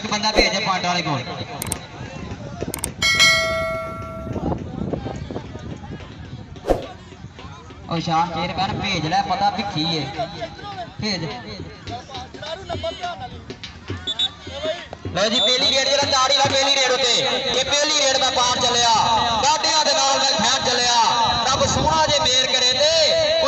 एक बंदा भेज पॉइंट वाले को शान शेर कहन भेज लै पता भिखी है भेज लो जी पहली रेड जरा ताड़ी ला पहली रेड उते ये पहली रेड में पार चलिया गाड़ियां दे नाल मैं फैन चलिया रब सोहना जे मेर करे ते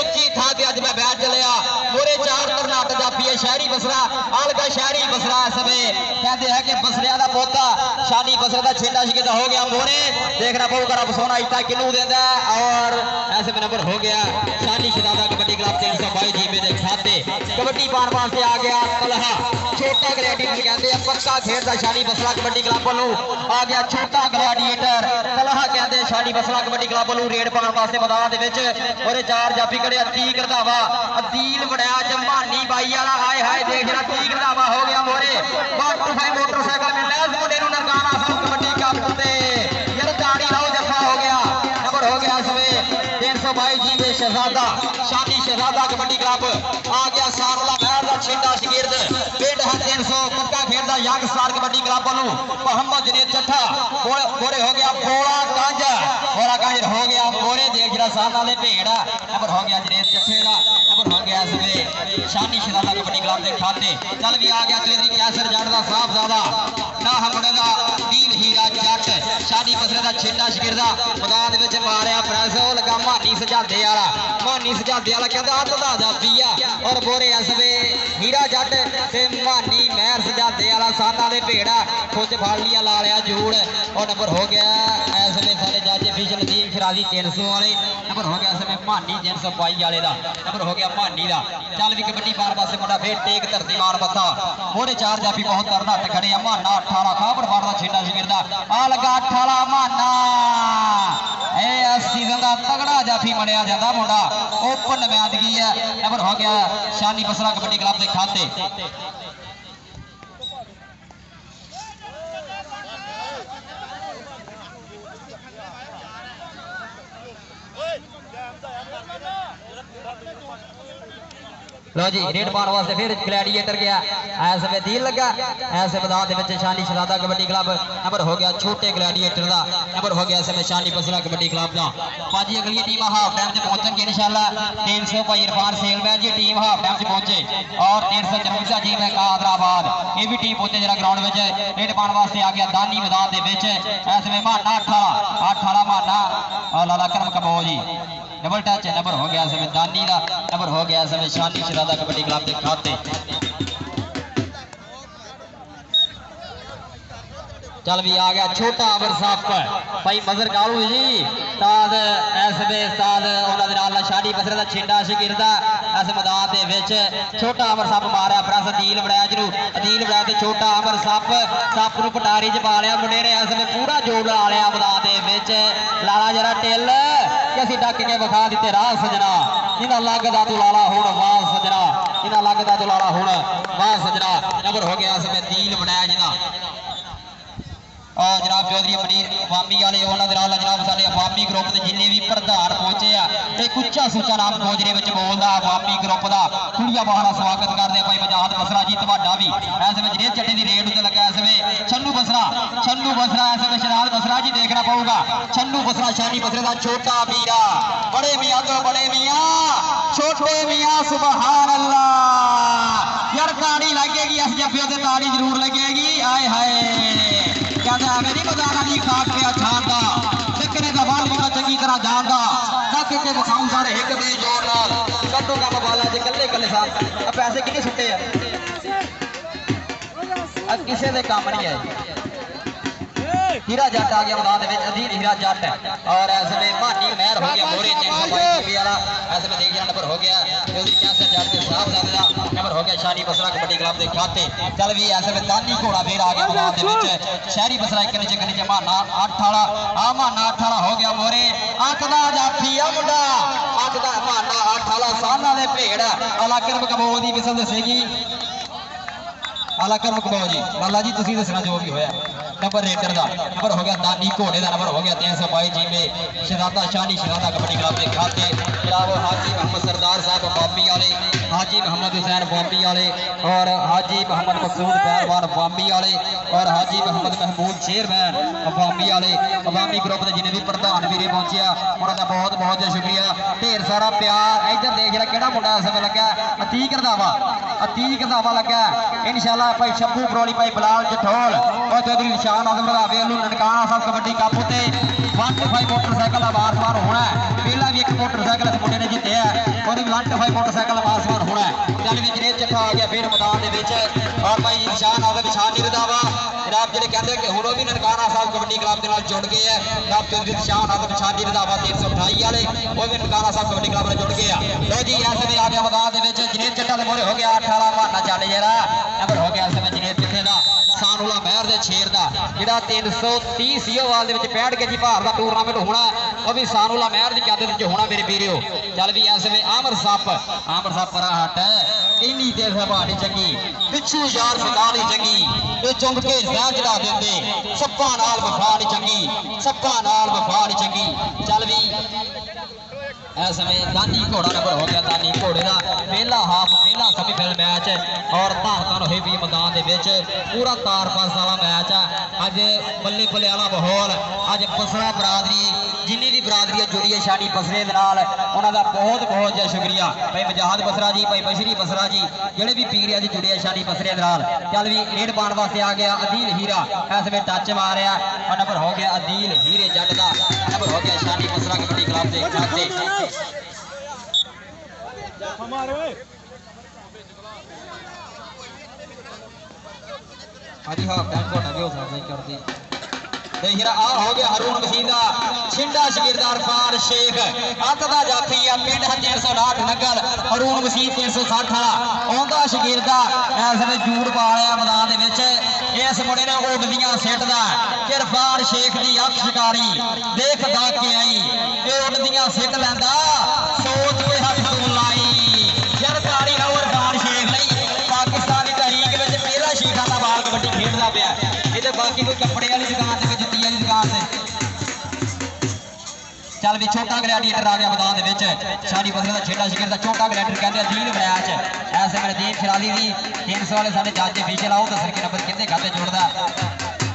उच्ची थां ते अज मैं बैठ चलिया मोरे चार कर्नाटक जाफी है शहरी बसरा अलगा शहरी बसरा समय कहते हैं कि बसरिया का पोता शानी बसरा का छेड़ा शिकत हो गया मोरे देखना पऊगा रब सोहना इतना किनू देता और ऐसे में नंबर हो गया शानी शहजादा कबड्डी क्लब 322 जीबे के खाते कबड्डी पार वास्ते आ गया कलहा छोटा ग्लैडिएटर कहते हैं पक्का खेलता शानी बसरा कबड्डी क्लब वालों आ गया छोटा ग्लैडिएटर कलहा कहते हैं शानी बसरा कबड्डी क्लब वालों रेड पाने वास्ते मैदान दे विच और चार जाफी खड़े अतीक रंधावा अदील बड़िया जमानी बाई वाला हाय हाय देख रहा अतीक रंधावा हो गया मोरे मोटरसाइकिल में लैस मुंडे नूं नरकाना सब कबड्डी कप ते यार ताड़ी लाओ जफा हो गया नंबर हो गया सवे 322 जीबे शहजादा शानी शहजादा कबड्डी क्लब आ गया सारला महल का छिंडा शगिर्द पिंड है 300 पक्का खेलदा यंग स्टार कबड्डी क्लब वालों मोहम्मद जनेद चट्ठा बोरे हो गया बोला गंज हो गया मोरे देख जरा साथ वाले भेड़ नंबर हो गया जनेद चट्ठे का नंबर हो गया सवे शानी शहजादा कबड्डी क्लब के खाते चल भी आ गया तेरी कैसर जट का साहबजादा ना हमड़े का नील हीरा जट शानी बसरे का छिंडा शगिर्दा मैदान विच मारिया प्रेस हो लगा मानी सजादे वाला कहता हत्थ दा जाफी और बोरे इसवे हीरा जट ते मानी महर सजादे वाला साना दे भेड़ा खुद फड़ लिया ला लिया जूड़ और नंबर हो गया इसवे सारे जज फिशल दी खराजी 300 वाले नंबर हो गया इसवे मानी 322 वाले दा नंबर हो गया मानी दा चल भी कबड्डी पार पासे मुंडा फिर टेक धरती मार मत्था मोरे चार जाफी बहुत तरनट खड़े आ माना 18 खाबर बाड़ दा छिंडा शिगिरदा आ लगा 18 माना सीजन का तगड़ा जाफी मनिया जाता मुंडा ओपन नमायंदगी है नंबर हो गया शानी बसरा कबड्डी क्लब के खाते लो जी रेड पाने वास्ते फिर ग्लैडिएटर गया ऐसे दिल लगा ऐसे मैदान के शानी शहजादा कबड्डी क्लब नंबर हो गया छोटे ग्लैडिएटर का नंबर हो गया ऐसे शानी बसरा कबड्डी क्लब का पाजी अगली टीम हाफ टाइम से पहुंचेंगे इंशाल्लाह 300 भाई इरफान सेलमैन जी टीम हाफ टाइम से पहुंचे और 300 चरमसा जी में कादराबाद ये भी टीम पहुंचे जरा ग्राउंड में रेड पाने वास्ते आ गया दानी मैदान के ऐसे माना 18 माना और लाला करम कबो जी डबल टच नंबर हो गया समय दानी का नंबर हो गया समय शानी शहजादा कबड्डी क्लब के खाते चल भी आ गया छोटा अमर साफ भाई मजर कालू जी ताद ऐसे ताद उन्होंने नाल शानी बसरे का छिंडा शिगिरदा इस मैदान के विच छोटा अमर सप मारिया प्रेस अदील बड़ाया जरू अदील बड़ाया ते छोटा अमर सप नूं पटारी च पा लिया मुंडे ने इस पूरा जोड़ ला लिया मैदान के विच लाला जरा टिल कि असीं डक के विखा दिते राह सजना इन्हां लगदा तू लाला हुण वाह सजना इन्हां लगदा तू लाला हुण वाह सजना नंबर हो गया इस दील बनाया जिन्हां जनाब चौधरी मनीर अवामी वाले उन्होंने जनाब सारे अवामी ग्रुप के जिन्हें भी प्रधान पहुंचे एक उच्चा सुचा नाम खोजने में बोलता अवामी ग्रुप का कुड़िया बहाना स्वागत करते हैं भाई मजाद बसरा जी तोड़ा भी ऐसे में जनेद चट्टे की रेड उत्ते लगा ऐसे छन्नू बसरा ऐसे में शनाद बसरा जी देखना पड़ेगा छन्नू बसरा शानी बसरे का छोटा मीरा बड़े मियाँ तो बड़े मियाँ छोटे मियाँ सुबहान अल्लाह यार ताड़ी लगेगी इस जफे से ताड़ी जरूर लगेगी आए हाय कहते मेरी मजाना नहीं खा के छानदा सिकने का बाल बड़ा चंगी तरह जानदा तक के विखाऊ सारे एक बे जोर नाल कट्टो का बाला जे कल्ले कल्ले साथ अब पैसे किने सुट्टे हैं अब किसे दे काम नहीं है हीरा जट आ गया मैदान में अधीन हीरा जट और ऐसे में मानी महर हो गया मोरे 322 वाला ऐसे में देखिए नंबर हो गया चौधरी कैसर जट के साहबजादा नंबर हो गया शानी बसरा कबड्डी क्लब के खाते चल भी ऐसे में दानी घोड़ा फिर आ गया मैदान में शहरी बसरा एक नीचे माना 18 माना 18 हो गया मोरे आंकदा जाफी आ मुंडा आंकदा माना 18 साल वाले भेड़ अलाकरम कबो दी विसल दसेगी अलाकरम कबो जी लाला जी तुसीं दसना जो भी होया नंबर रेडर का नंबर हो गया दानी घोड़े का नंबर हो गया 322 जिम्मे शहजादा शानी शहजादा कबड्डी क्लब के खाते जनाब हाजी मोहम्मद सरदार साहब बॉम्बी वाले हाजी मोहम्मद हुसैन बॉम्बी वाले और हाजी मोहम्मद मकसूद पहलवान बॉम्बी वाले और हाजी मोहम्मद महमूद चेयरमैन अवामी वाले अवामी ग्रुप के जिन्हें भी प्रधान वीरे पहुंचे उन्होंने बहुत बहुत शुक्रिया ढेर सारा प्यार इधर देख जरा कि मुंडा इस समय लगा अतीक रंधावा लगा इंशाल्लाह भाई शंभू बरौली भाई बिलाल जठोल और चौधरी निशान आदम रंधावे ननकाना साहब कबड्डी कप उत्ते 125 मोटरसाइकिल आवासमान होना है पहला भी एक मोटरसाइकिल इस मुंडे ने जितया और 125 मोटरसाइकिल आवासमान होना है चल भी जनेब जट्ठा आ गया फिर मैदान के और भाई निशान आदम निशान नहीं रंधावा जनाब जो कहते कि हुण भी ननकाना साहब कबड्डी क्लब के नाल जुड़ गए हैं जनाब चौधरी निशान आदम निशान नहीं रंधावा 328 वाले वो भी ननकाना साहब कबड्डी क्लब नाल जुड़ गए हैं लो जी इस वे आ गया मैदान के जनेब जट्ठा के मोहरे हो गया 18 बहाना चल जरा नंबर हो गया इस समय जनेब जट्ठे का सानुला महर के शेर का जोड़ा 330 सीओवाल के 65 केजी भार का टूरनामेंट होना वह भी सानुला महर की क्यादत होना मेरे वीरो चल भी इस वे आमर सप पर हट है इन्नी देर सभानी चंगी पिछू यार फिदा नहीं चंगी ये चुंग के जहर चढ़ा देंगे सप्पा नाल वफा नहीं चंगी सप्पा नाल वफा नहीं चंगी चल भी इस समय दानी घोड़ा नंबर हो गया दानी घोड़े का पहला हाफ पहला सेमीफाइनल मैच और धारतन हुई भी मैदान के पूरा तार पास वाला मैच है अज बल्ले बल्ले वाला माहौल अज बसरा बरादरी जिन्नी भी बरादरी जुड़ी है शानी बसरे उन्होंने बहुत बहुत जय शुक्रिया भाई मजाहद बसरा जी भाई बशरी बसरा जी जोड़े भी पीर अज जुड़े शानी बसरे चल भी रेड पाने वास्ते आ गया अदील हीरा इस वे टच मारिया और नंबर हो गया अदील हीरे जट का नंबर हो गया शानी बसरा कबड्डी क्लब के खाते हाजी हाँ टाइम भी हो सकता करती हो गया हरून मसीह का छिंडा शगिरदार फार शेख अत का जाफी है पिंड 360 नगर हरून मसीह 360 आंदा शगिरदा इस जूड़ पा लिया मैदान इस मुंडे ने उड़दियां सिटदा किरफार शेख की अख शिकारी देख दाग के आई ये उड़दियां सिट लैंदा सोच के हथ तू लाई यार तारी लाओ इरफान शेख नहीं पाकिस्तानी तहरीक में पहला शेखा का बाल कबड्डी खेलता पाया ये बाकी कोई कपड़े वाली दुकान से जुत्ती वाली दुकान से चल भी छोटा ग्लैडिएटर आ गया मैदान के शानी बसरे का छेड़ा शिखर का छोटा ग्लैडिएटर कहते अदील मैच ऐसे मेरे दीप खिलाड़ी भी 300 वाले साढ़े जज फीचर आओ दस के नंबर कितने खाते जुड़ता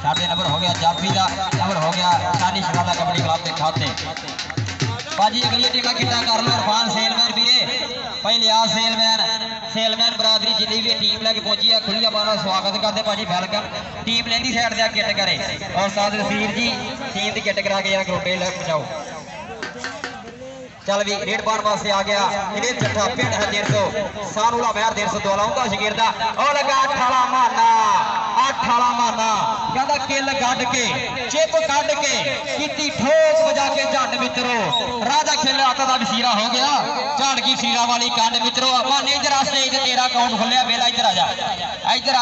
साढ़े नंबर हो गया जाफी का नंबर हो गया शानी शहजादा कबड्डी क्लब के खाते भाजी अगली टीम कितना कर लो इरफान सेलमैन वीरे भाई लिया सेलमैन बरादरी जितनी भी टीम लैके पहुंची है खुली बार स्वागत करते भाजी वेलकम टीम लेंदी साइड से किट करे और साथ रसीर जी टीम की किट करा के यार ग्रुपे पहुंचाओ चल भी रेड पाने वास्ते आ गया इन्हें जट्ठा पिंड है 150 सानुला महर 102 लाऊंगा शगिरदा और लगा 18 माना कहता किल कट के चिप कट के किती ठोक बजा के झंड मित्रो राजा खेले आता दा वसीरा हो गया झंड की सीरा वाली कंड मित्रो माने इधर स्टेज ते तेरा अकाउंट खुलिया बेला इधर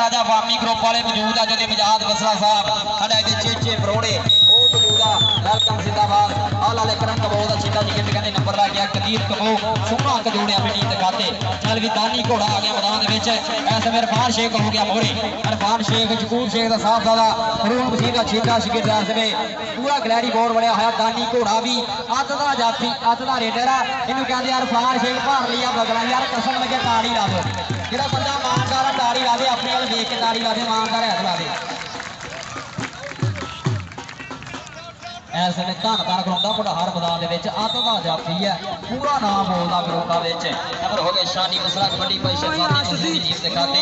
आजा वामी ग्रुप वाले मौजूद है जो मजाद बसरा साहब साडे इधर चेचे परोड़े ओ मौजूद है वेलकम जिंदाबाद आला लेकर कबो दा छिंडा जिगर कहने नंबर ला गया कदीर कबो सोना अंक जोड़े अपनी टीम दिखाते चल भी दानी घोड़ा आ गया मैदान के ऐसे में इरफान शेख हो गया मोरे इरफान शेख जकूर शेख का साफ दादा हरून मसीह का छेड़ा शिगिर में पूरा गलैरी बोर्ड बनया होया दानी घोड़ा भी अत का जाफी अत का रेडर है इनू कहते यार इरफान शेख भार लिया बगला यार कसम लगे ताड़ी ला दो जो बंदा मानदार ताड़ी ला दे अपने वाल देख के ताड़ी ला दे मानदार है ला दे ऐसे में धन धन खड़ोता भंडार मैदान के अत का जाफी है पूरा नाम बोलता ग्रुपा नंबर हो गए शानी बसरा कबड्डी भाई शहजादी बसरे की टीम दिखाते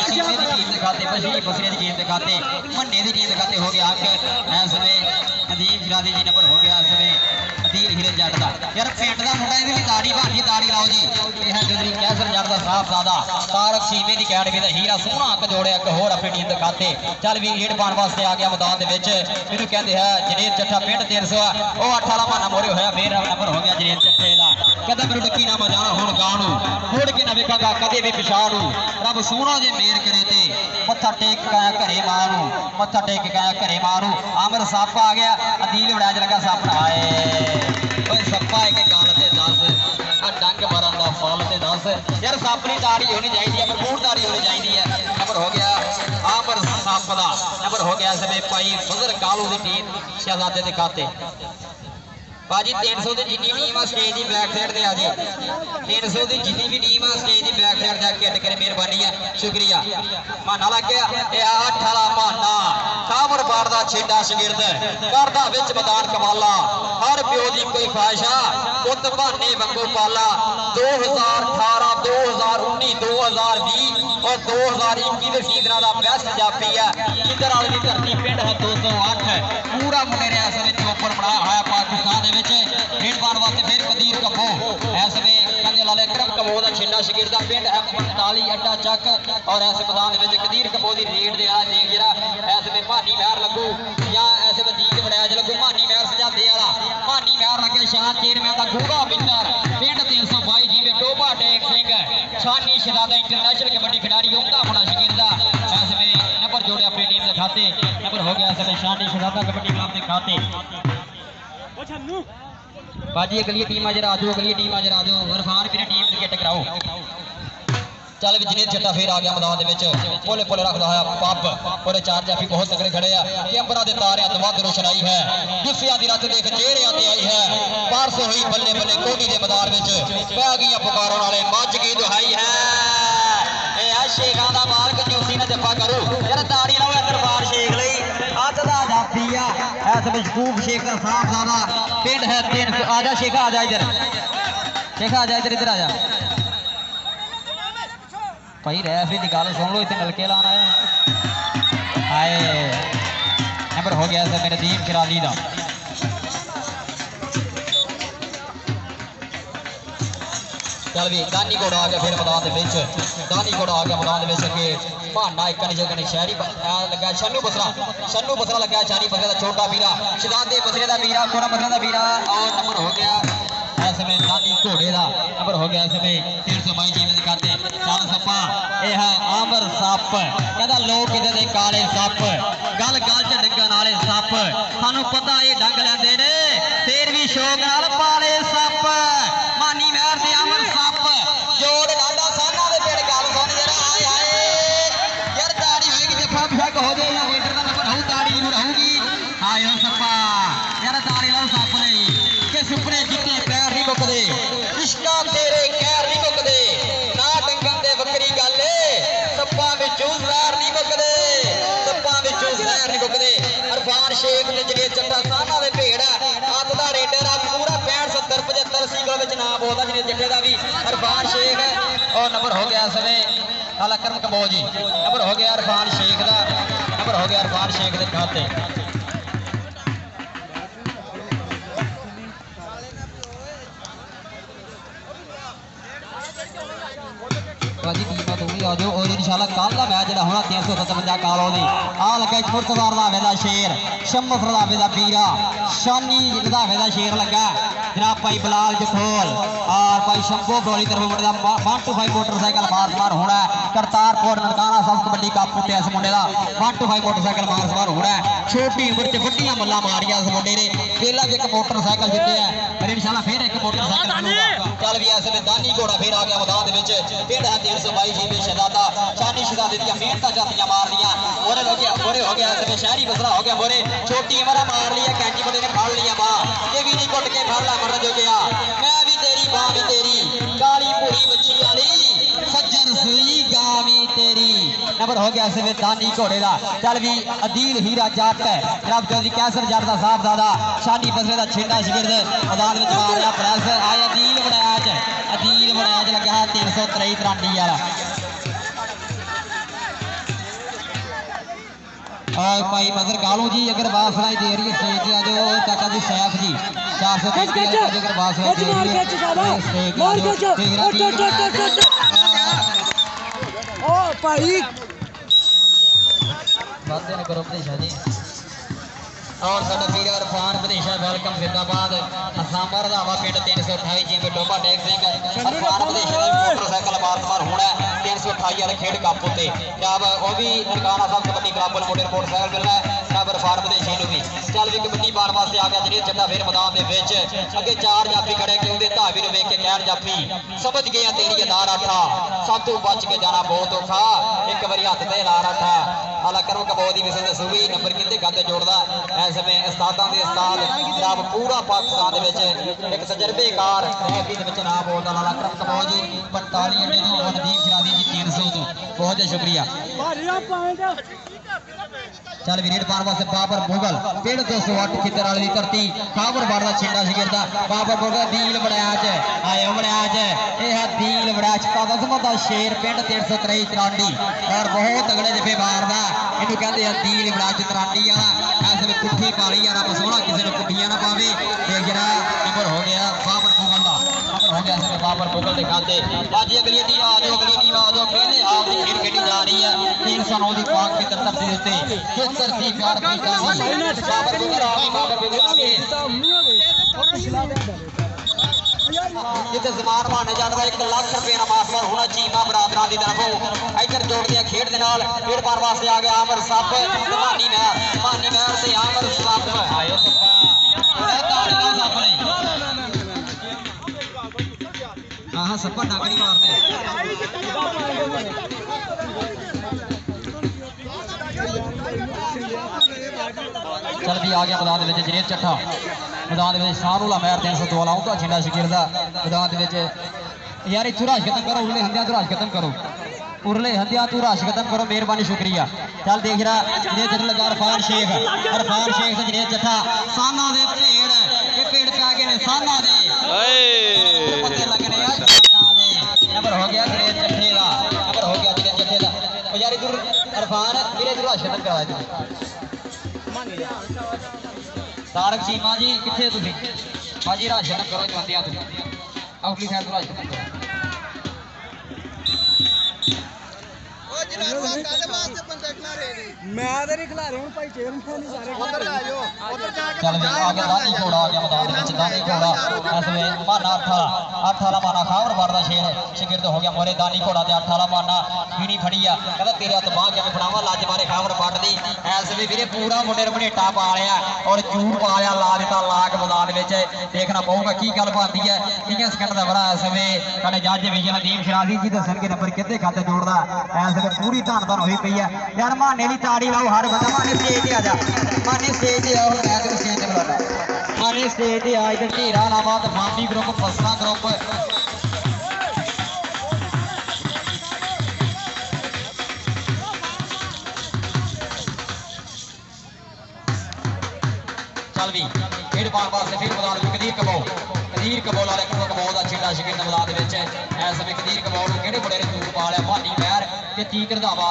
शीशे की टीम दिखाते बशरी बसरे की टीम दिखाते मन्ने की टीम दिखाते हो गया अंक ऐसे में नदीम खिलाड़ी जी नंबर हो गया ऐसे में अदील हीरे जट का यार पेंट का मुंडा इहदी दाढ़ी भाजी दाढ़ी लाओ जी ये है चौधरी कैसर जट का साफ सादा तारक सीमे की अकेडमी का हीरा सोहना अंक जोड़े एक होर अपनी टीम दिखाते चल भी रेड पाने वास्ते आ गया मैदान के मैनू कहते हैं जनेब जट्ठा पिंड 300 वो 8 वाला माना मोरे होया मेरा नंबर हो गया जनेब जट्ठे का कहता मेरे डकी ना मजाना हुण गाणू मुड़ के ना वेखांगा कदे भी पिछाणू रब सोहना जे मेर करे ते मत्था टेक काया घरे मारू मत्था टेक काया घरे मारू आमर सप आ गया अदील बड़ा च लगा सप आए सप्पा एक गल ते दस डंग मारन का फल ते दस यार सप की तारी होनी चाहिए पर मूड तारी होनी चाहिए है नंबर हो गया आमर सप का नंबर हो गया समय भाई फजर कालू की टीम शहजादे के खाते भाजी 300 की जिनी टीम आ स्टेज की बैक साइड से आ जी 300 की जिनी भी टीम आ स्टेज की बैक साइड से किट करे मेहरबानी है शुक्रिया माना लग गया ये 8 वाला माना कामर बार का छेड़ा शगिर्द करदा विच मैदान कमाला हर प्यो की कोई ख्वाहिशा पुत बहाने वांगू पाला 2018 2019 2020 और 2021 के सीजन का बेस्ट जाफी है इधर वाली धरती पिंड है 208 पूरा मुंडेरे इस वे चोपर बनाया हुआ पाकिस्तान रेड पाने वास्ते फिर कदीर कपो इस वे कंधे लाले क्रम कपो का छिंडा शकीर का पिंड है 45 अड्डा चक और इस मैदान में कदीर कपो की रेड दे देख जरा इस वे मानी महर लगू या इस वजीक वड़ैज लगू मानी महर सजादे वाला मानी महर लगे शान चेयरमैन का गूढ़ा मित्र पिंड 322 जी टोबा टेक सिंह शानी शहजादा इंटरनेशनल कबड्डी खिलाड़ी उमदा बड़ा शकीर का इस वे नंबर जोड़े अपनी टीम के खाते नंबर हो गया इस वे शानी शहजादा कबड्डी क्लब के खाते बाजी अगली टीम आ जरा आजो अगली टीम आ जरा आजो इरफान भी टीम क्रिकेट कराओ चल विजनेश जट्टा फिर आ गया मैदान के पोले पोले रखता है पब पूरे चार जाफी बहुत तगड़े खड़े हैं कैंपरा के तारियां तो वध रोशनाई है जुस्सिया की रत देख चेहरियां ते आई है पारस हुई बल्ले बल्ले कोहली के मैदान में पै गई पुकारों वाले मज की दुहाई है शेखा का मालक जूसी ने जफा करो यार ताड़ी लाओ दरबार शेख लई अज दा जाफी आ इस मशकूक शेख का साफ ज्यादा पिंड है 300 आजा शेखा आजा इधर शेखा आजा इधर आजा भाई रेफरी की गल सुन लो इतने नलके लाना है हाय नंबर हो गया सर मेरे दीप खिराली का चल भी दानी घोड़ा आ गया फिर मैदान के दानी घोड़ा आ गया मैदान के भाना एक जगह शहरी लगा शन्नू बसरा लगा शानी बसरे का छोटा वीरा शहजादे बसरे का वीरा कोरा बसरे का वीरा और नंबर हो गया इस समय दानी घोड़े का नंबर हो गया इस समय 322 जीवन दिखाते चल सप्पा यह है आमर सप कहता लोग किते काले सप गल गल च डंगन वाले सप सानू पता ये डंग लेंदे ने फिर भी शौक नाल पाले सप मानी महर से अमर सप जोड़ लाडा साना दे पेड़ गल सुन जरा आए आए यार दाढ़ी होएगी जफा फक हो जाए या लीडर का नंबर हो दाढ़ी जरूर होगी आयो सप्पा यार दाढ़ी लाओ सप नहीं के सुपने जिते पैर नहीं मुकदे इश्का तेरे खैर नहीं मुकदे ना डंगन दे बकरी गल सप्पा विचों जहर नहीं मुकदे सप्पा विचों जहर नहीं मुकदे इरफान शेख ने जड़े चट्टा साना दे भेड़ है अत दा रेडर आ पूरा 65 70 75 सीगल विच नाम बोलदा जिने जट्टे दा भी इरफान शेख और नंबर हो गया समय अल अकरम कबोज जी नंबर हो गया इरफान शेख दा नंबर हो गया इरफान शेख दे खाते बाजी टीम तो भी आ जाओ और इंशाल्लाह कल का मैच जो होना 357 कालो दी आ लगा फुरसवार रधावे का शेर शम्मस रधावे का पीरा शानी रधावे का शेर लगा जनाब भाई बिलाल जखोल और भाई शंभो गौली तरफ मुंडे का 125 मोटरसाइकिल मार सवार होना है करतारपुर ननकाना सब कबड्डी कप पुट्टिया इस मुंडे का 125 मोटरसाइकिल मार सवार होना है छोटी उम्र च वड्डियां मल्लां मारिया इस मुंडे ने पहला भी एक मोटरसाइकिल जिते है पर इंशाल्लाह फिर एक मोटरसाइकिल चल भी ऐसे दानी घोड़ा फिर आ गया मैदान पिंड है 322 जी शहजादा शानी शहजादे दी मेहनत जातियां मार दियां मोरे हो गया इस शहरी बसरा हो गया मोरे छोटी उम्र मार लिया कैंची बड़े ने फड़ लिया मां ये भी नहीं घुट के फड़ ला मर जो गया मैं भी तेरी बां भी तेरी काली पूरी बच्ची वाली सज्जन सुई गां भी तेरी नंबर हो गया इस दानी घोड़े का चल भी अदील हीरा जट जनाब चौधरी कैसर जट का साहबजादा शानी बसरे का छिंडा शिगिर्द मैदान में मार रहा प्रेस आए अदील बड़ैज लगा 323 त्रांडी वाला और भाई मगर गालू जी अगर बासलाई दे रही है स्टेज आ जाओ चाचा जी सैफ जी 435 अगर बासलाई दे रही है स्टेज ओ भाई बातें ने करो बदेशा जी और साडा वीर इरफान बदेशा वेलकम जिंदाबाद असामा रधावा पिंड 328 जी में टोबा टेक सिंह इरफान बदेशा दा मोटरसाइकिल मार होना 328 वाले खेड कप उत्ते जब वो भी ननकाना साहब कबड्डी क्लब वाले मोटरसाइकिल मिलना है जब इरफान बदेशा नु भी चल भी कबड्डी बार वास्ते आ गया जनेर चट्टा फिर मैदान दे विच अगे चार जाफी खड़े कि उहदे धावी नु वेख के कहण जाफी समझ गया तेरी अदार आठा सब तो बच के जाना बहुत औखा एक बारी हथ ते ला रठा अल करम कबोल दी मिसल दसूगी नंबर कितने खाते जोड़दा इस समय उस्तादां दे उस्ताद जनाब पूरा पाकिस्तान दे विच एक तजर्बेकार हैवी दे विच नाम बोलदा लाला करम कबोल जी 45 अंडे तो मनदीप शराजी जी 300 तो बहुत शुक्रिया चल भी रेड पार वास्ते बाबर मुगल 208 खितर वाली धरती काबर बाड़ा छेड़ा शिगिरदा बाबर मुगल दील बड़ाच आयो बड़ाच यह दील बड़ाच कादसमत दा शेर पिंड 353 तरांडी और बहुत तगड़े जफे मारदा इनू कहंदे आ दील बड़ाच तरांडी वाला ऐसे में पुट्ठी पाली आ रब सोहना किसी ने पुट्ठियां ना पावे ते जरा नंबर हो गया बाबर मुगल दा नंबर हो गया ऐसे बाबर मुगल दे खाते आज अगली टीम आ जाओ कहंदे आप दी खेल खेडी जा रही है 309 दी पाक की तरफ से उत्ते तरती प्यार की बाबर मुगल आगे जिते जमान माने जाता 1 लाख रुपए का मास्टर होना चीमा बरादरां की तरफों इधर जोड़ते खेड के नाल खेड पार वास्ते आ गया आमर सप मानी महर से आमर सप आयो सप्पा ताड़ियां सप ने हां सप्पा डाकड़ी मारने चल भी आ गया मैदान में जनेर चट्ठा मैदान में शाहरुला महर 302 लाऊंगा झिंडा शिगिरदा मैदान में यार इथू राश खत्म करो उरले हंदिया तू राश खत्म करो उरले हंदिया तू राश खत्म करो मेहरबानी शुक्रिया चल देख रहा जनेर चट्ठा लगा इरफान शेख से जनेर चट्ठा साना दे पेड़ के पेड़ पे आ गए ने साना दे पत्ते लगने यार नंबर हो गया जनेर चट्ठे दा नंबर हो गया जनेर चट्ठे दा यार इधर इरफान मेरे इधर राश खत्म करवाया तारक चीमा जी किथे तुसी भाजी राशन करो बंदियां तुसी आउटली साइड राशन करो ओ जनाब काले वास्ते बंदा खिला रहे मैं तेरे खिला रहे हूं भाई चेयर नहीं सारे उधर ले जाओ उधर जाके चल भी आ गया दानी घोड़ा आ गया मैदान में दानी घोड़ा इसमें माना 18 माना खावर बारदा शेर शिगिरद हो गया मोरे दानी घोड़ा ते 18 माना हीनी फड़ी आ कहदा तेरे हत्थ बाह के बनावा लाज मारे खावर पट दी ऐसे वीरे पूरा मुंडे रमणेटा पा लिया और चूड़ पा लिया ला दिता लाग मैदान में देखना पऊगा की गल बनती है 30 सेकंड का बड़ा इसमें साडे जज विजय नदीम शराजी जी दसणगे नंबर कितने खाते जोड़दा ऐसे पूरी धन धन हुई पई है यार माने दी ताड़ी लाओ हर बंदा माने स्टेज ते आ जा माने स्टेज ते आओ मैं तेरे स्टेज ते बुलाना माने स्टेज ते आ इधर हीरा नाबाद फामी ग्रुप फसला ग्रुप चल भी खेड पान वास्ते फिर मैदान में कदीर कबौल वाले कबौल का छिंडा शिगिरद मैदान में इस समय कदीर कबौल किहड़े बड़े ने दूर पा लिया भानी महर ते तीक रंधावा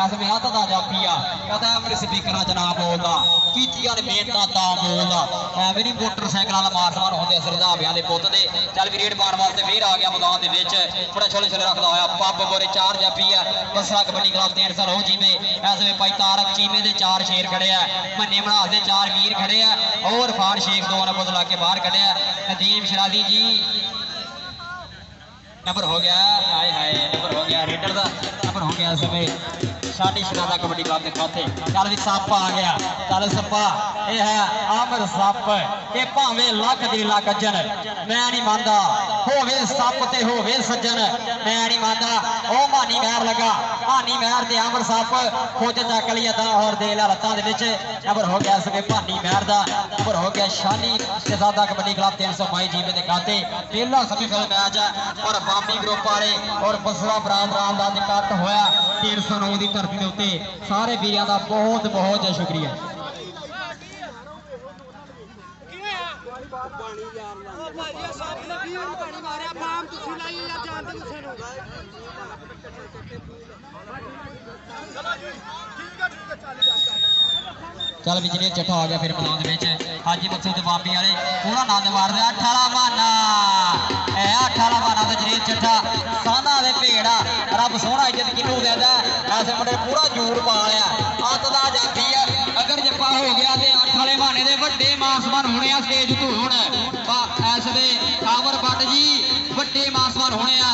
इस समय हत्थ दा जाफिया कहता है मेरे स्पीकर जनाब बोलदा कीतियां ने मेहनतां तां बोलदा एवें नहीं मोटरसाइकिल वाला मारसमान होंदे रंधावियां दे पुੱਤ दे चल भी रेड पान वास्ते फिर आ गया मैदान दे विच बड़ा छोले रखदा होया पब बोरे 4 जाफी है बसरा कबड्डी क्लब 300 हो जी में इस समय भाई तारक चीमे दे 4 शेर खड़े है मन्ने बनास दे 4 वीर खड़े है और फान शेख 2 नंबर ला के बाहर कढ़िया नदीम शराजी जी नंबर हो गया हाय हाय नंबर हो गया रेडर का नंबर हो गया समय शादी शरादा कबड्डी क्लब के खाते चल भी सप आ गया चल सप्पा ये है आमर सप ये भावे लख दी लख अजन मैं नहीं मानदा होवे सप ते होवे सज्जन मैं नहीं मानदा ओ मानी महर लगा मानी महर ते आमर सप खोज चक लिया दा और दे ला लत्तां दे विच नंबर हो गया इसके भानी महर दा नंबर हो गया शानी शहजादा कबड्डी क्लब 300 मई जीवे के खाते पहला सेमीफाइनल मैच है और बामी ग्रुप वाले और बसरा बरादरान दा निकट होया 309 दी धरती दे उत्ते सारे वीरां दा बहुत बहुत शुक्रिया चल बिजली चट्ठा आ गया फिर मैदान में हाजी मकसूद बाबी वाले पूरा आनंद मार रहे 18 माना 18 माना तो जनेर चट्ठा साना दे भेड़ा रब सोहना इज्जत किनू देंदा ऐसे मुंडे पूरा जोर पा लिया अत दा जाती है अगर जप्पा हो गया तो 8 वाले माने दे वड्डे मासमान होने आ स्टेज तो हुण ऐसे दे कावर बट जी वड्डे मासमान होने आ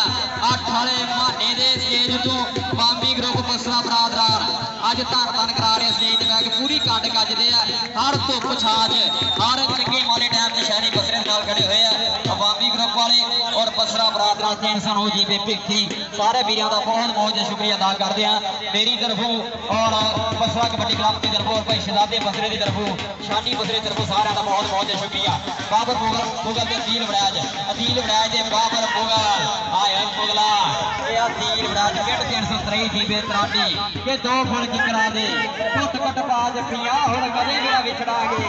8 वाले माने दे स्टेज तो बामी ग्रुप बसरा बरादरान अज धन धन करा रहे स्टेज ते बैठ पूरी कंड गजदे आ हर धुप छाज हर चंगे माले टाइम ते शहरी बसरे नाल खड़े हुए आ बामी ग्रुप वाले और बसरा बरादरा टेंशन हो जी भिक्खी सारे वीरों का बहुत बहुत शुक्रिया अदा करते हैं मेरी तरफों और बसरा कबड्डी क्लब की तरफों और भाई शहजादे बसरे की तरफों शानी बसरे की तरफों सारे का बहुत बहुत शुक्रिया। बाबर मुगल के अदील वड़ैज बाबर मुगल आए मुगला अदील वड़ैज किट 323 जीबे तराटी के 2 फुल की करा दे पुत कट बाज पिया हुण कदे मेरा विछड़ा गए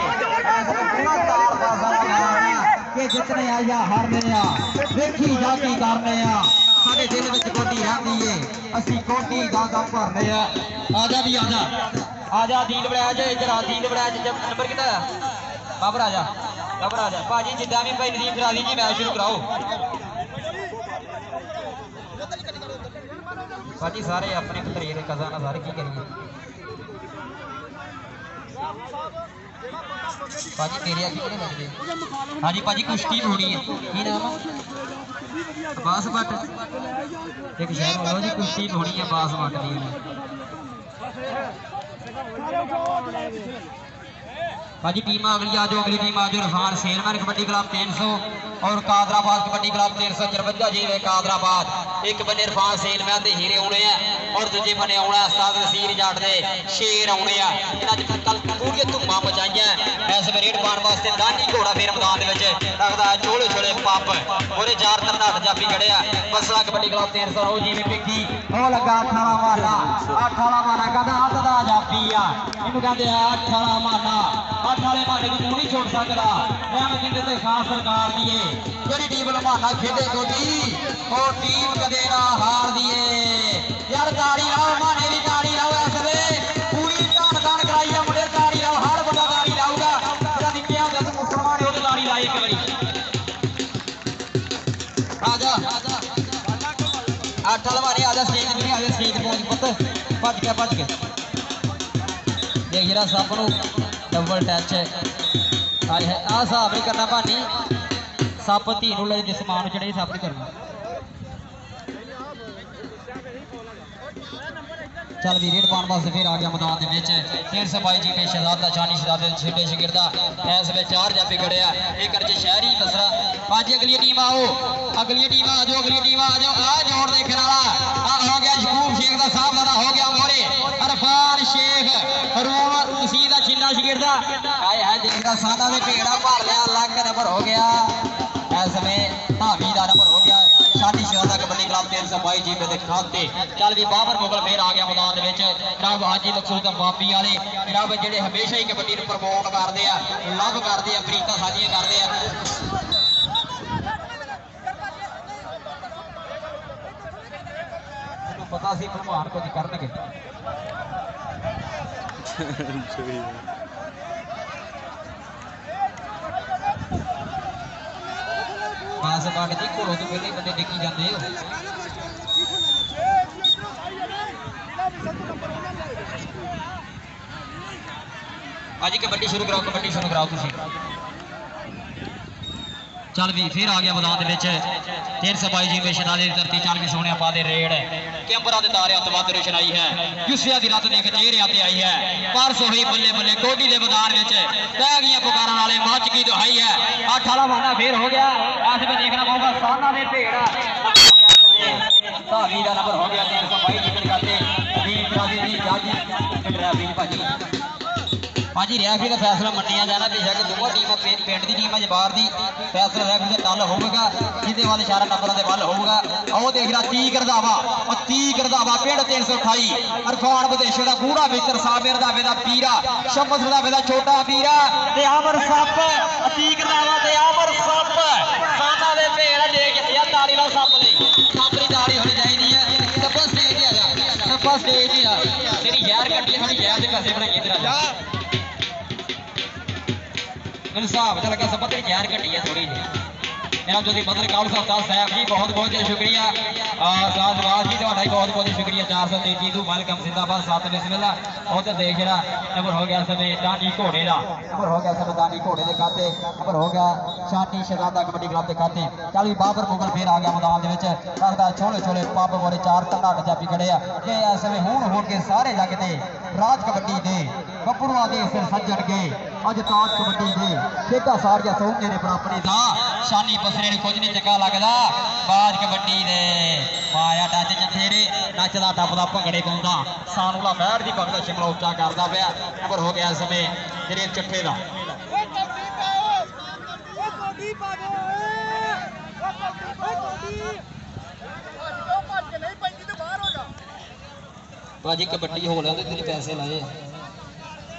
पूरा तार पासा लगाना कि जितने आया हारने आ देखी जाती करने आ साडे दिल विच कोटी रहंदी है असी कोटी दा भरने आ। आजा भी आजा दीन वड़ैज इधर आ दीन वड़ैज नंबर कितना बाबर आजा भाजी जिद्दां भी भाई नदीम करा दी जी मैच शुरू कराओ भाजी सारे अपने घरेरे कज़ाना सारे की करिए भाजी तेरे अगे कितने लगते हाँ जी भाजी कुश्ती होनी है की नाम बास भट्ट एक शहर वालों जी कुश्ती होनी है बास भट्ट की भाजी टीम अगली आ जाओ अगली टीम आ जाओ रफान शेरमैन कबड्डी क्लब 300 और कादराबाद कबड्डी क्लब 354 जी कादराबाद एक बने रफान शेरमैन के हीरे आने हैं और दूजे बने आना उस्ताद नसीर जाट दे शेर आने हैं इन्होंने कल पूरी धुम्मा मचाई इस रेड पाने वास्ते दानी घोड़ा फिर मैदान रखता है छोले छोले पप पूरे 4 तरनाट जाफी खड़े बसरा कबड्डी क्लब 300 हो जी पिक्की वो लगा 18 माना कहता हथ का जाफी आ इनू कहते हैं 18 माना 8 वाले माने को नहीं छोड़ सकता मैं कहते खास सरकार दी ਜਿਹੜੀ टीम लुमाना खेडे गोटी और टीम कदे ना हार दिए यार ताड़ी लाओ माने दी ताड़ी लाओ इस वे पूरी धान धान कराई है मुंडे ताड़ी लाओ हर बंदा ताड़ी लाऊगा तेरा निक्के होंदे तू मुसलमान हो ते ताड़ी लाई एक बारी आजा 8 वाले माने आजा स्टेज पे आजा स्टेज पहुंच पुੱਤ भज के देख जरा सब नु डबल टच आए है आ हिसाब नहीं करना भानी सप धी ले समान चढ़े सप नहीं करना चल भी रेड पाने वास्ते फिर आ गया मैदान के 322 जी पे शहजादा शानी शहजादे छेडे शिगिरदा इस वे 4 जाफी खड़े एक अर्ज शहरी बसरा पांच अगली टीम आओ अगली टीम आ जाओ आ जोड़ देखने वाला हो गया शकूब शेख का साहब दादा हो गया मोरे अरफान शेख रूम मसीह का छिन्ना शिगिरदा आए है देखदा सादा ने भेड़ा भर लिया लाख नंबर हो गया इस समय धावी का नंबर हो गया शानी शहजादा कबड्डी क्लब 322 जी पे खाते चल भी बाबर मुगल फिर आ गया मैदान जनाब हाजी मकसूद वापी वाले जनाब जेडे हमेशा ही कबड्डी प्रमोट करते हैं लव करते हैं बरीका साझियां करते हैं पता सी भलवान कुछ करनगे बास बाट जी घोड़ों तो पहले बंदे डिगी जाते हो आज कबड्डी शुरू कराओ तुसी चल भी फिर आ गया मैदान के 322 जी में शनाले धरती चल भी सोने पा दे रेड कैंपरा के तारे तो वध रोशनाई है युसिया की रात देख चेहरे आते आई है परस हुई बल्ले बल्ले कोटी के मैदान में पै गई पुकारा वाले मच की दुहाई है 8 वाला माना फिर हो गया ऐसे में देखना पड़ेगा साना ने भेड़ धावी का नंबर हो गया 322 भाजी भाजी रैफरी का फैसला मनिया जाना बेशक दोनों टीम पिंड की टीम है बाहर की फैसला रैफरी का टल होगा जिसे वाले 11 नंबर के बल होगा आओ देख रहा 30 रंधावा पिंड 328 अरफान विदेशे का गूढ़ा मित्र साबिर रंधावे का पीरा शमस रंधावे का छोटा पीरा ते अमर सप 30 रंधावा ते अमर सप साना दे भेड़ देख या ताड़ी ला सप ले सप दी ताड़ी होनी चाहिए सप्पा स्टेज आ जा सप्पा स्टेज आ तेरी यार कट्टी थोड़ी यार दे पैसे बनाइए तेरा जा मेरे हिसाब से लगा सब यार घटी है थोड़ी जी जनाब जो मतलब खालसा उस्ताद साहब जी बहुत बहुत शुक्रिया साजवाज जी बहुत बहुत शुक्रिया 433 तू वेलकम जिंदाबाद 7 बिस्मिल्लाह उधर देख रहा नंबर हो गया समय दानी घोड़े का नंबर हो गया समय दानी घोड़े के खाते नंबर हो गया शानी शहजादा कबड्डी क्लब के खाते चल भी बाबर मुगल फिर आ गया मैदान रखता छोले छोले पब बोले 4 तरनाट जाफी खड़े कि इस समय हूं हो के सारे लगते राज कबड्डी दे गपड़ुआ दे सिर सज्जन के अज ताज कबड्डी दे खेडा सारिया सौंगे ने बराबरी का शानी ਹੌਸਲੇ ਨੂੰ ਕੁਝ ਨਹੀਂ ਚੰਗਾ ਲੱਗਦਾ ਬਾਜ ਕਬੱਡੀ ਦੇ ਪਾਇਆ ਟੱਚ ਜਥੇਰੇ ਨੱਚਦਾ ਟੱਪਦਾ ਭੰਗੜੇ ਪਾਉਂਦਾ ਸਾਨੂਲਾ ਮਹਿਰ ਦੀ ਪੱਗ ਦਾ ਸ਼ਿਮਲਾ ਉੱਚਾ ਕਰਦਾ ਪਿਆ ਨੰਬਰ ਹੋ ਗਿਆ ਇਸ ਸਮੇਂ ਜਿਹੜੇ ਚੱਠੇ ਦਾ ਭਾਜੀ ਕਬੱਡੀ ਹੋ ਲਿਆ ਤੇ ਤੇਰੇ ਪੈਸੇ ਲਾਏ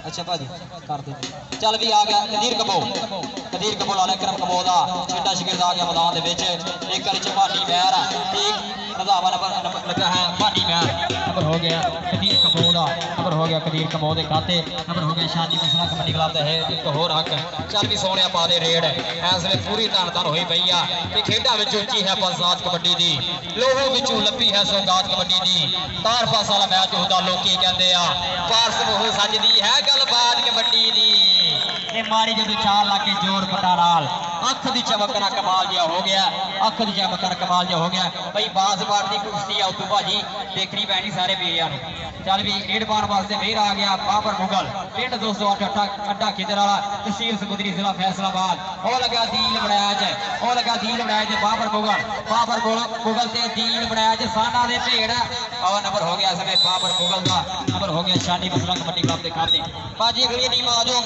अच्छा भाजी कर दे चल भी आ गया कदीर कबो ला करम कबो का छेटा शिकरद आ गया मैदान एक बारी भानी महर एक रंधावा नंबर लगा है भानी महर नंबर हो गया कदीर कबो का नंबर हो गया कदीर कबो के खाते नंबर हो गया शादी मसला कबड्डी क्लब का है एक होर हक चल भी सोने पा दे रेड इस वे पूरी धन धन हुई पई आ खेडा उची है बरसात कबड्डी की लोहो विचों लभी है सौगात कबड्डी की तार पास वाला मैच होता लोग कहते हैं पारस हो सजदी है गलबात कबड्डी दी मारी जो चाल ला के जोर पटा नाल अख दी चमकना कमाल जिहा हो गया अख दी चमकना कमाल जिहा हो गया भाई बास बार दी कुश्ती आ उतों भाजी देखनी पैनी सारे वीरिया नूं चल भी रेड पाउण वास्ते फिर आ गया बाबर मुगल पिंड 208 अड्डा खिदर वाला तहसील समुद्री जिला फैसलाबाद ओ लगा दील बनाया बाबर मुगल ते दील बनाया साना दे भेड़ और नंबर हो गया समय बाबर मुगल का नंबर हो गया शानी मसला कबड्डी क्लब के खाते भाजी अगली टीम आ जाओ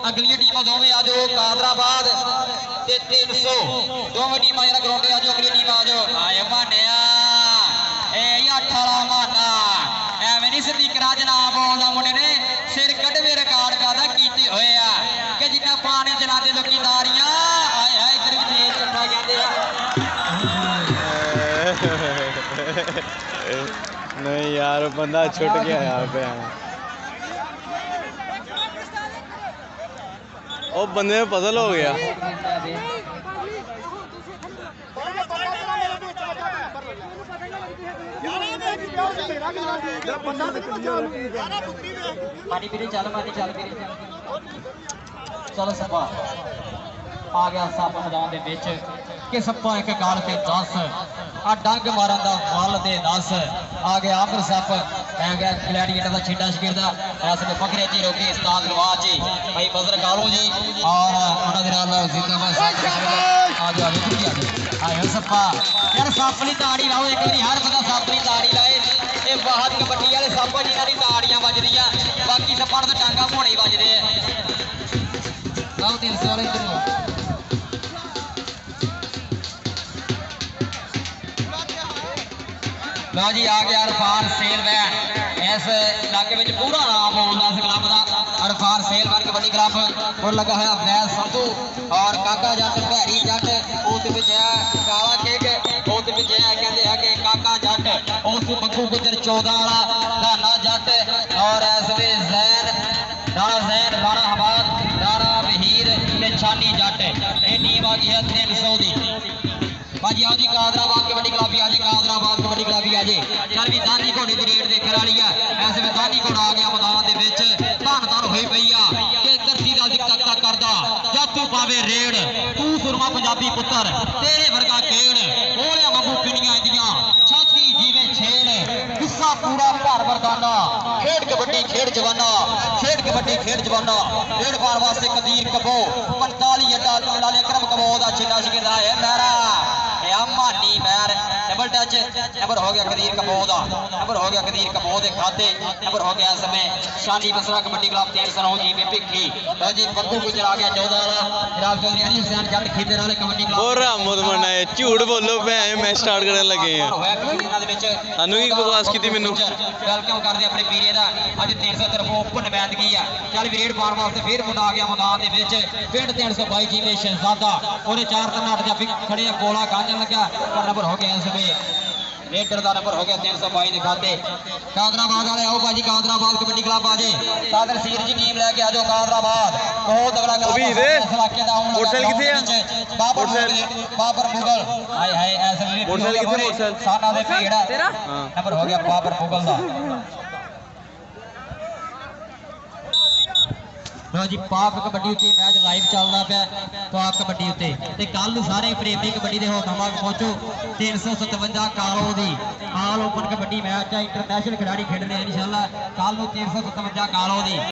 अगली टीम दोवें आ जाओ कादराबाद ते 300 दोवें टीम जरा ग्राउंड आ जाओ अगली टीम आ जाओ आए मानिया ए 8 वाला माना एवें नहीं स्पीकर जनाब आउंदा मुंडे ने सिर कढवे रिकॉर्ड करदा कीते होए आ कि जिन्ना पानी चलाते लोकी दारियां आए हाय इधर भी तेज चंदा कहंदे आ नहीं यार बंदा छुट गया यहाँ पे ओ बंदे में पजल हो गया चलो सपा आ गया सप मैदान कि सप्पा एक गाल के 10 आ डंग मारन का फल दे 10 आ गया अमर सप आ गया ग्लैडिएटर का छेटा शिकरदा ऐसे फकरे जी रोके उस्ताद नवाज जी भाई बजर गालो जी और उन्होंने नाल जिंदाबाद साहब आ गया विक्री आ गया आए सप्पा यार सप दी ताड़ी लाओ एक बारी हर बंदा सप दी ताड़ी लाए ये बाहर कबड्डी वाले सप जिन्हां दी ताड़ियां बजदियां बाकी सप्पां दे टांगा भोणे बजदे आओ 300 वाले इधर लो जी आ गया अरफान सेलवैन इस इलाके में पूरा नाम बोलता इस क्लब का अरफान सेलवैन कबड्डी क्लब और लगा है अवैध संधू और काका जट भैरी जट उस काला केक उस कहते हैं कि काका जट उस बग्गू गुजर 14 वाला धाना जट और इस जैन राणा जैन राणा हबाद राणा वहीर छानी जट ये टीम आ गई है 300 की भाजी आओ जी कादराबाद कबड्डी क्लब भी आ जी कादराबाद कबड्डी क्लब भी आ जी चल भी दानी घोड़े की रेड देखने वाली है ऐसे में दानी घोड़ा आ गया मैदान के धन धन हुई पई आ कि धरती का दिक्कत करदा जब तू पावे रेड तू सुरमा पंजाबी पुत्र तेरे वर्गा केड़ ओलिया वांगू पिनियां इंदियां छाती जीवे छेड़ गुस्सा पूरा घर वरदाना खेड कबड्डी खेड जवाना खेड कबड्डी खेड जवाना रेड पार वास्ते कदीर कबो 45 अड्डा लाले करम कबो दा छेटा शिकरदा है मेरा मानी महर डबल टच नंबर हो गया कदीर कबोद नंबर हो गया कदीर कबोद खाते नंबर हो गया समय शानी मसला कबड्डी क्लब 309 जी में भिक्की जी बग्गू गुजर आ गया 14 वाला जनाब चौधरी अली हुसैन जट खीदर वाले कबड्डी क्लब बोल रहा मुद मना है झूठ बोलो मैं स्टार्ट करने लगे हैं सानू की बकवास की मेनू गल क्यों करदे अपने पीरे दा अज 300 तरफ ओपन नमायंदगी है चल विरेड पार वास्ते फिर मुंडा आ गया मैदान दे विच पिंड 322 जी में शहजादा और 4 तरनाट जा खड़े गोला गांजन लगा और नंबर हो गया इसमें रेडर का नंबर हो गया 322 दिखाते कादराबाद वाले आओ भाजी कादराबाद कबड्डी क्लब आ जाए कादर सीर जी टीम लेके आ जाओ कादराबाद बहुत तगड़ा इलाके दा आउण लगा बाबर मुगल हाय हाय ऐसे मोटरसाइकिल साना दे भेड़ तेरा नंबर हो गया बाबर मुगल दा लो जी पाक कबड्डी उत्ते मैच लाइव चलदा पिया पाक कबड्डी उत्ते ते कल सारे प्रेमी कबड्डी दे होठा पहुंचो 357 कालो दी आल ओपन कबड्डी मैच इंटरनेशनल खिलाड़ी खेडने इंशाअल्लाह कल 357 कालो दी